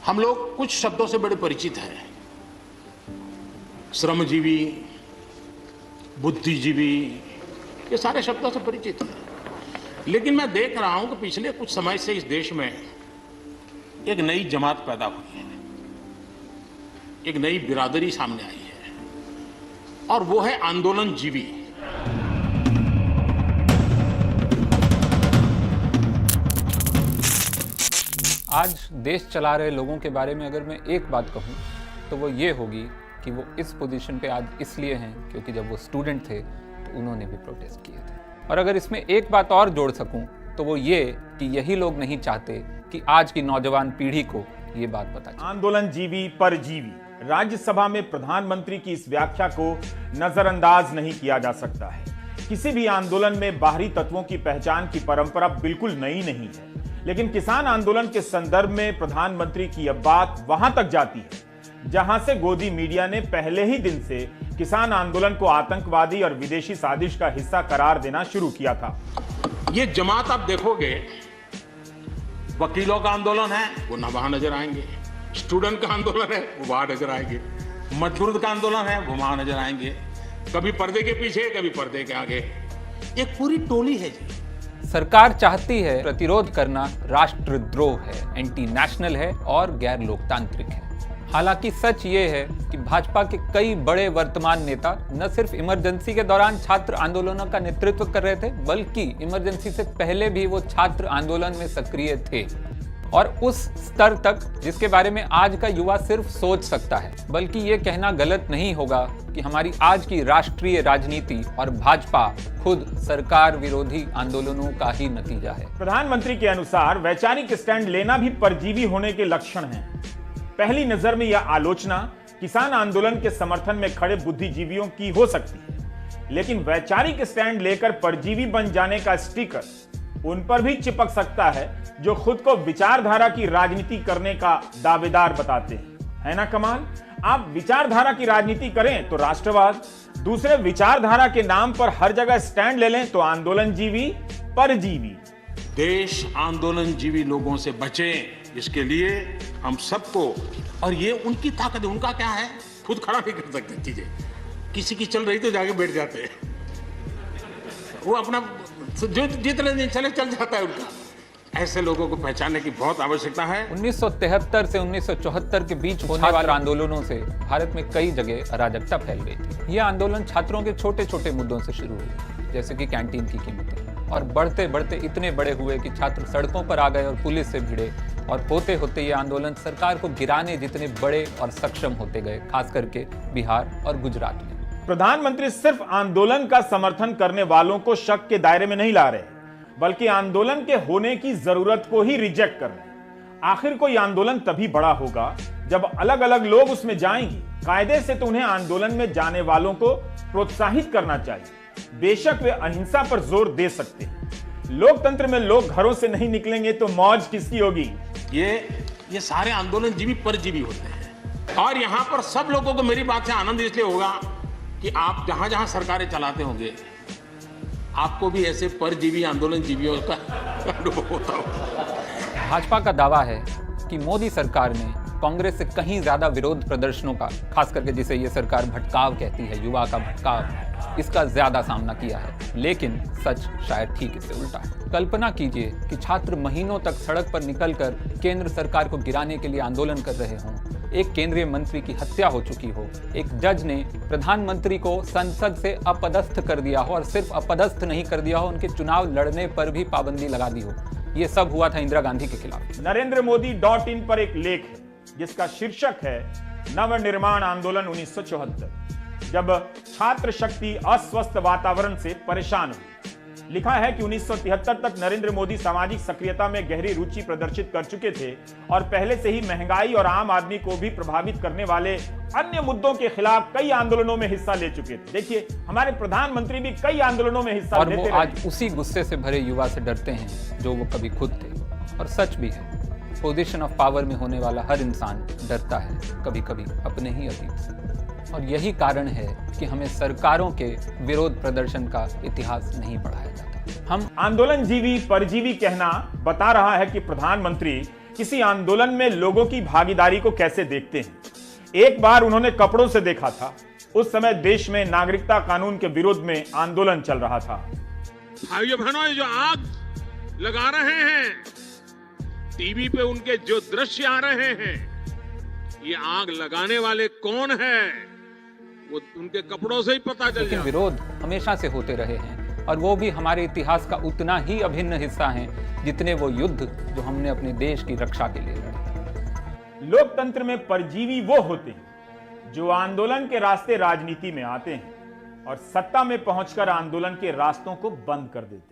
हम लोग कुछ शब्दों से बड़े परिचित हैं, श्रमजीवी, बुद्धिजीवी, ये सारे शब्दों से परिचित हैं। लेकिन मैं देख रहा हूं कि पिछले कुछ समय से इस देश में एक नई जमात पैदा हुई है, एक नई बिरादरी सामने आई है, और वो है आंदोलनजीवी। आज देश चला रहे लोगों के बारे में अगर मैं एक बात कहूं तो वो ये होगी कि वो इस पोजीशन पे आज इसलिए हैं क्योंकि जब वो स्टूडेंट थे तो उन्होंने भी प्रोटेस्ट किए थे। और अगर इसमें एक बात और जोड़ सकूं तो वो ये कि यही लोग नहीं चाहते कि आज की नौजवान पीढ़ी को ये बात पता चले। आंदोलनजीवी परजीवी, राज्यसभा में प्रधानमंत्री की इस व्याख्या को नजरअंदाज नहीं किया जा सकता है। किसी भी आंदोलन में बाहरी तत्वों की पहचान की परंपरा बिल्कुल नई नहीं है, लेकिन किसान आंदोलन के संदर्भ में प्रधानमंत्री की यह बात वहां तक जाती है जहां से गोदी मीडिया ने पहले ही दिन से किसान आंदोलन को आतंकवादी और विदेशी साजिश का हिस्सा करार देना शुरू किया था। ये जमात आप देखोगे, वकीलों का आंदोलन है वो ना वहां नजर आएंगे, स्टूडेंट का आंदोलन है वो वहां नजर आएंगे, मजदूर का आंदोलन है वो वहां नजर आएंगे, कभी पर्दे के पीछे कभी पर्दे के आगे, एक पूरी टोली है जी। सरकार चाहती है प्रतिरोध करना राष्ट्रद्रोह है, एंटी नेशनल है और गैर लोकतांत्रिक है। हालांकि सच ये है कि भाजपा के कई बड़े वर्तमान नेता न सिर्फ इमरजेंसी के दौरान छात्र आंदोलनों का नेतृत्व कर रहे थे, बल्कि इमरजेंसी से पहले भी वो छात्र आंदोलन में सक्रिय थे, और उस स्तर तक जिसके बारे में आज का युवा सिर्फ सोच सकता है। बल्कि ये कहना गलत नहीं होगा कि हमारी आज की राष्ट्रीय राजनीति और भाजपा खुद सरकार विरोधी आंदोलनों का ही नतीजा है। प्रधानमंत्री के अनुसार वैचारिक स्टैंड लेना भी परजीवी होने के लक्षण हैं। पहली नजर में यह आलोचना किसान आंदोलन के समर्थन में खड़े बुद्धिजीवियों की हो सकती है, लेकिन वैचारिक स्टैंड लेकर परजीवी बन जाने का स्टिकर उन पर भी चिपक सकता है जो खुद को विचारधारा की राजनीति करने का दावेदार बताते हैं। है ना कमाल? आप विचारधारा की राजनीति करें तो राष्ट्रवाद, दूसरे विचारधारा के नाम पर हर जगह स्टैंड ले लें तो आंदोलनजीवी परजीवी। देश आंदोलनजीवी लोगों से बचे, इसके लिए हम सबको, और ये उनकी ताकत है, उनका क्या है, खुद खड़ा नहीं कर सकते चीजें, किसी की चल रही तो जाके बैठ जाते हैं, वो अपना जो जितने दिन चले चल जाता है उनका। ऐसे लोगों को पहचानने की बहुत आवश्यकता है। 1973 से 1974 के बीच होने वाले आंदोलनों से भारत में कई जगह अराजकता फैल गई थी। ये आंदोलन छात्रों के छोटे छोटे मुद्दों से शुरू हुए, जैसे कि कैंटीन की कीमतें, और बढ़ते बढ़ते इतने बड़े हुए कि छात्र सड़कों पर आ गए और पुलिस से भिड़े, और होते होते ये आंदोलन सरकार को गिराने जितने बड़े और सक्षम होते गए, खास करके बिहार और गुजरात में। प्रधानमंत्री सिर्फ आंदोलन का समर्थन करने वालों को शक के दायरे में नहीं ला रहे, बल्कि आंदोलन के होने की जरूरत को ही रिजेक्ट कर रहे। आखिर कोई आंदोलन तभी बड़ा होगा जब अलग अलग लोग उसमें जाएंगे। कायदे से तो उन्हें आंदोलन में जाने वालों को प्रोत्साहित करना चाहिए। बेशक वे अहिंसा पर जोर दे सकते हैं। लोकतंत्र में लोग घरों से नहीं निकलेंगे तो मौज किसकी होगी? ये सारे आंदोलनजीवी परजीवी होते हैं, और यहाँ पर सब लोगों को मेरी बात से आनंद इसलिए होगा कि आप जहां जहां सरकारें चलाते होंगे, आपको भी ऐसे परजीवी आंदोलनजीवियों का अनुभव होता होगा। भाजपा का दावा है कि मोदी सरकार ने कांग्रेस से कहीं ज्यादा विरोध प्रदर्शनों का, खास करके जिसे ये सरकार भटकाव कहती है, युवा का भटकाव, इसका ज्यादा सामना किया है। लेकिन सच शायद ठीक इससे उल्टा है। कल्पना कीजिए कि छात्र महीनों तक सड़क पर निकलकर केंद्र सरकार को गिराने के लिए आंदोलन कर रहे हों, एक केंद्रीय मंत्री की हत्या हो चुकी हो, एक जज ने प्रधानमंत्री को संसद से अपदस्थ कर दिया हो, और सिर्फ अपदस्थ नहीं कर दिया हो, उनके चुनाव लड़ने पर भी पाबंदी लगा दी हो। ये सब हुआ था इंदिरा गांधी के खिलाफ। NarendraModi.in पर एक लेख है जिसका शीर्षक है नवनिर्माण आंदोलन 1974, जब छात्र शक्ति अस्वस्थ वातावरण से परेशान हुई। लिखा है कि 1973 तक नरेंद्र मोदी सामाजिक सक्रियता में गहरी रुचि प्रदर्शित कर चुके थे और पहले से ही महंगाई और आम आदमी को भी प्रभावित करने वाले अन्य मुद्दों के खिलाफ कई आंदोलनों में हिस्सा ले चुके थे। देखिए, हमारे प्रधानमंत्री भी कई आंदोलनों में हिस्सा लेते रहे, और वो आज उसी गुस्से से भरे युवा से डरते हैं जो वो कभी खुद थे। और सच भी है, पोजीशन ऑफ पावर में होने वाला हर इंसान डरता है कभी कभी अपने ही अतीत से, और यही कारण है कि हमें सरकारों के विरोध प्रदर्शन का इतिहास नहीं पढ़ाया जाता। हम आंदोलनजीवी परजीवी कहना बता रहा है कि प्रधानमंत्री किसी आंदोलन में लोगों की भागीदारी को कैसे देखते हैं। एक बार उन्होंने कपड़ों से देखा था। उस समय देश में नागरिकता कानून के विरोध में आंदोलन चल रहा था। भाइयों बहनों, ये जो आग लगा रहे हैं, टीवी पे उनके जो दृश्य आ रहे हैं, ये आग लगाने वाले कौन हैं, वो उनके कपड़ों से ही पता चल लेकिन जाता। विरोध हमेशा से होते रहे हैं और वो भी हमारे इतिहास का उतना ही अभिन्न हिस्सा हैं जितने वो युद्ध जो हमने अपने देश की रक्षा के लिए लड़े। लोकतंत्र में परजीवी वो होते हैं जो आंदोलन के रास्ते राजनीति में आते हैं और सत्ता में पहुंचकर आंदोलन के रास्तों को बंद कर देते हैं।